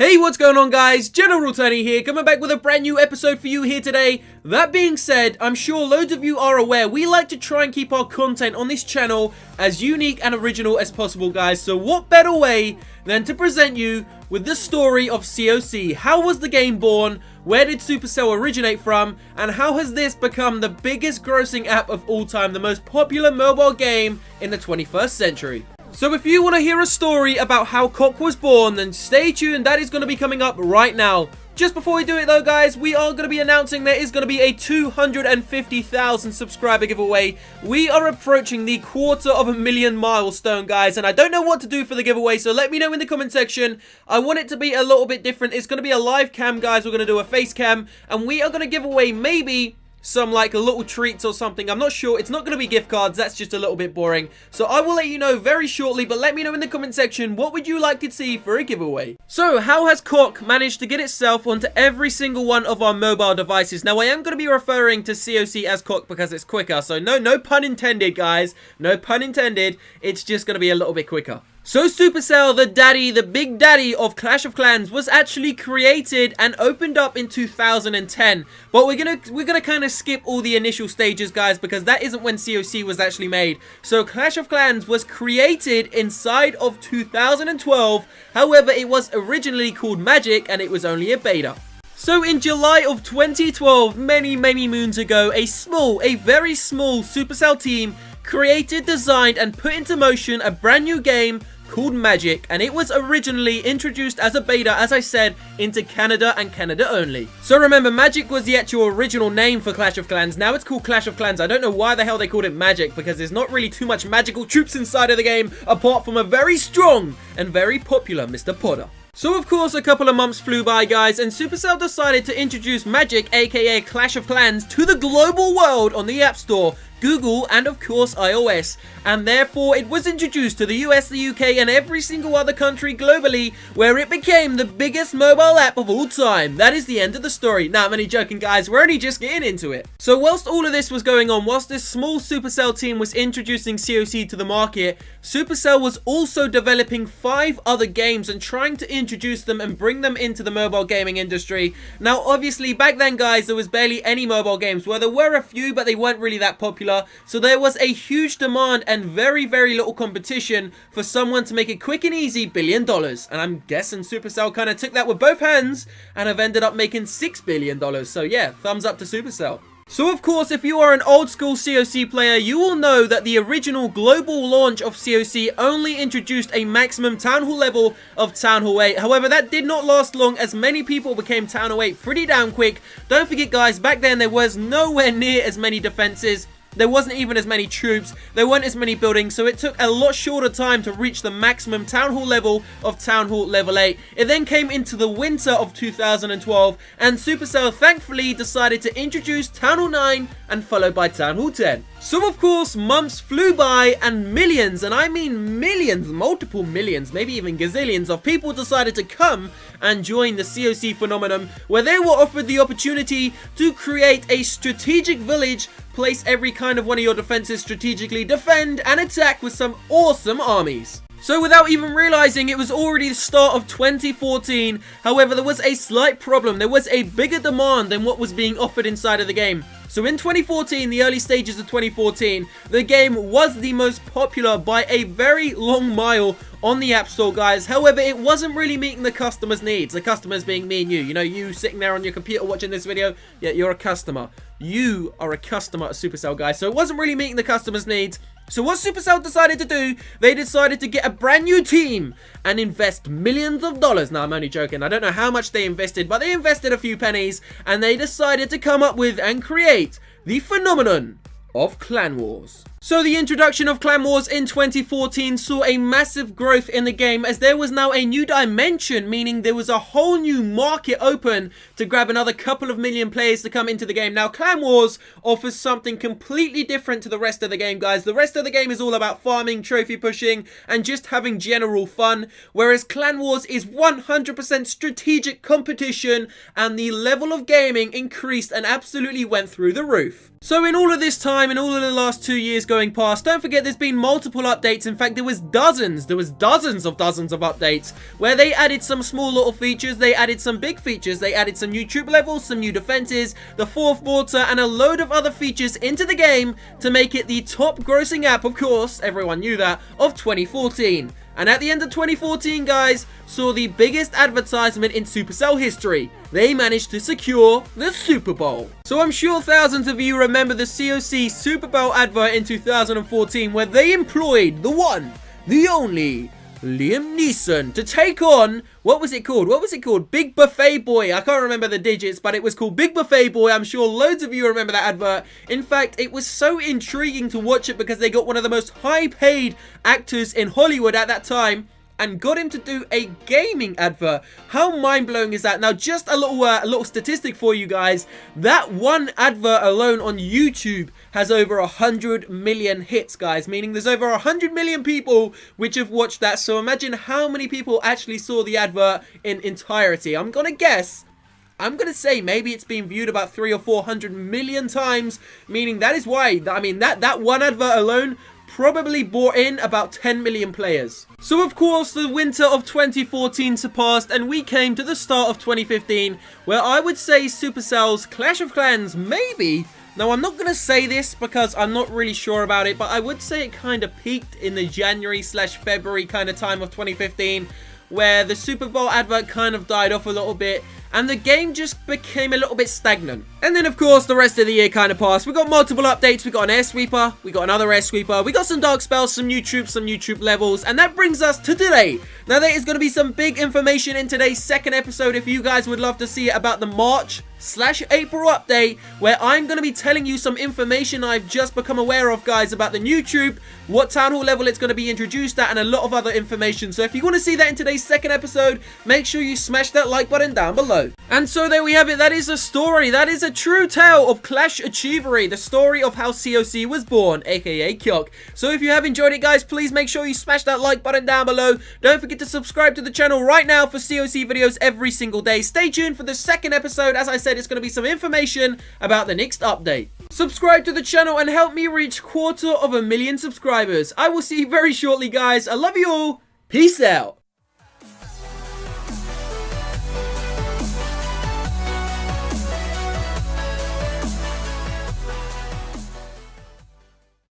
Hey, what's going on guys? General Tony here, coming back with a brand new episode for you here today. That being said, I'm sure loads of you are aware we like to try and keep our content on this channel as unique and original as possible, guys. So what better way than to present you with the story of COC. How was the game born? Where did Supercell originate from? And how has this become the biggest grossing app of all time, the most popular mobile game in the 21st century? So if you want to hear a story about how COC was born, then stay tuned. That is going to be coming up right now. Just before we do it though, guys, we are going to be announcing there is going to be a 250,000 subscriber giveaway. We are approaching the 250,000 milestone, guys, and I don't know what to do for the giveaway, so let me know in the comment section. I want it to be a little bit different. It's going to be a live cam, guys. We're going to do a face cam, and we are going to give away maybe some like little treats or something. I'm not sure. It's not going to be gift cards. That's just a little bit boring. So I will let you know very shortly, but let me know in the comment section, what would you like to see for a giveaway? So how has COC managed to get itself onto every single one of our mobile devices? Now I am going to be referring to COC as COC because it's quicker. So no pun intended, guys. No pun intended. It's just going to be a little bit quicker. So Supercell, the big daddy of Clash of Clans, was actually created and opened up in 2010. But we're gonna kind of skip all the initial stages, guys, because that isn't when COC was actually made. So Clash of Clans was created inside of 2012. However, it was originally called Magic and it was only a beta. So in July of 2012, many moons ago, a very small Supercell team created, designed, and put into motion a brand new game called Magic, and it was originally introduced as a beta, as I said, into Canada and Canada only. So remember, Magic was the actual original name for Clash of Clans. Now it's called Clash of Clans. I don't know why the hell they called it Magic, because there's not really too much magical troops inside of the game, apart from a very strong and very popular Mr. Potter. So of course a couple of months flew by, guys, and Supercell decided to introduce Magic, aka Clash of Clans, to the global world on the App Store, Google, and of course iOS, and therefore it was introduced to the US, the UK, and every single other country globally, where it became the biggest mobile app of all time. That is the end of the story. Nah, I'm only joking, guys, we're only just getting into it. So whilst all of this was going on, whilst this small Supercell team was introducing COC to the market, Supercell was also developing 5 other games and trying to introduce them and bring them into the mobile gaming industry. Now obviously back then, guys, there was barely any mobile games. Well, there were a few, but they weren't really that popular. So there was a huge demand and very little competition for someone to make a quick and easy $1 billion. And I'm guessing Supercell kind of took that with both hands and have ended up making $6 billion. So yeah, thumbs up to Supercell. So of course, if you are an old school COC player, you will know that the original global launch of COC only introduced a maximum Town Hall level of Town Hall 8. However, that did not last long, as many people became Town Hall 8 pretty damn quick. Don't forget, guys, back then there was nowhere near as many defenses. There wasn't even as many troops, there weren't as many buildings, so it took a lot shorter time to reach the maximum Town Hall level of Town Hall level 8. It then came into the winter of 2012, and Supercell thankfully decided to introduce Town Hall 9 and followed by Town Hall 10. So of course, months flew by and millions, and I mean millions, multiple millions, maybe even gazillions of people decided to come and join the COC phenomenon, where they were offered the opportunity to create a strategic village, place every kind of one of your defenses strategically, defend and attack with some awesome armies. So without even realizing, it was already the start of 2014. However, there was a slight problem. There was a bigger demand than what was being offered inside of the game. So in 2014, the early stages of 2014, the game was the most popular by a very long mile on the App Store, guys. However, it wasn't really meeting the customers' needs. The customers being me and you. You know, you sitting there on your computer watching this video, yeah, you're a customer. You are a customer at Supercell, guys. So it wasn't really meeting the customers' needs. So what Supercell decided to do, they decided to get a brand new team and invest millions of dollars. Now, I'm only joking. I don't know how much they invested, but they invested a few pennies, and they decided to come up with and create the phenomenon of Clan Wars. So the introduction of Clan Wars in 2014 saw a massive growth in the game, as there was now a new dimension, meaning there was a whole new market open to grab another couple of million players to come into the game. Now Clan Wars offers something completely different to the rest of the game, guys. The rest of the game is all about farming, trophy pushing, and just having general fun, whereas Clan Wars is 100% strategic competition, and the level of gaming increased and absolutely went through the roof. So in all of this time, in all of the last 2 years, going past. Don't forget there's been multiple updates. In fact, there was dozens of updates where they added some small little features, they added some big features, they added some new troop levels, some new defenses, the 4th mortar, and a load of other features into the game to make it the top grossing app, of course, everyone knew that, of 2014. And at the end of 2014, guys, saw the biggest advertisement in Supercell history. They managed to secure the Super Bowl. So I'm sure thousands of you remember the COC Super Bowl advert in 2014 where they employed the one, the only, Liam Neeson to take on, what was it called? Big Buffet Boy. I can't remember the digits, but it was called Big Buffet Boy. I'm sure loads of you remember that advert. In fact, it was so intriguing to watch it because they got one of the most high-paid actors in Hollywood at that time and got him to do a gaming advert. How mind-blowing is that? Now, just a little statistic for you guys. That one advert alone on YouTube has over 100 million hits, guys, meaning there's over 100 million people which have watched that. So imagine how many people actually saw the advert in entirety. I'm gonna say maybe it's been viewed about 300 or 400 million times, meaning that is why, I mean, that one advert alone probably brought in about 10 million players. So of course the winter of 2014 surpassed and we came to the start of 2015 where I would say Supercell's Clash of Clans maybe, now I'm not going to say this because I'm not really sure about it, but I would say it kind of peaked in the January/February kind of time of 2015 where the Super Bowl advert kind of died off a little bit and the game just became a little bit stagnant. And then of course the rest of the year kind of passed. We got multiple updates, we got an air sweeper, we got another air sweeper, we got some dark spells, some new troops, some new troop levels, and that brings us to today. Now there is going to be some big information in today's second episode if you guys would love to see it about the March/April update where I'm going to be telling you some information I've just become aware of, guys, about the new troop, what town hall level it's going to be introduced at, and a lot of other information. So if you want to see that in today's second episode, make sure you smash that like button down below. And so there we have it. That is a story. That is a true tale of Clash Achievery, the story of how COC was born, aka Kyok. So if you have enjoyed it, guys, please make sure you smash that like button down below. Don't forget to subscribe to the channel right now for COC videos every single day. Stay tuned for the second episode. As I said, it's going to be some information about the next update. Subscribe to the channel and help me reach 250,000 subscribers. I will see you very shortly, guys. I love you all. Peace out.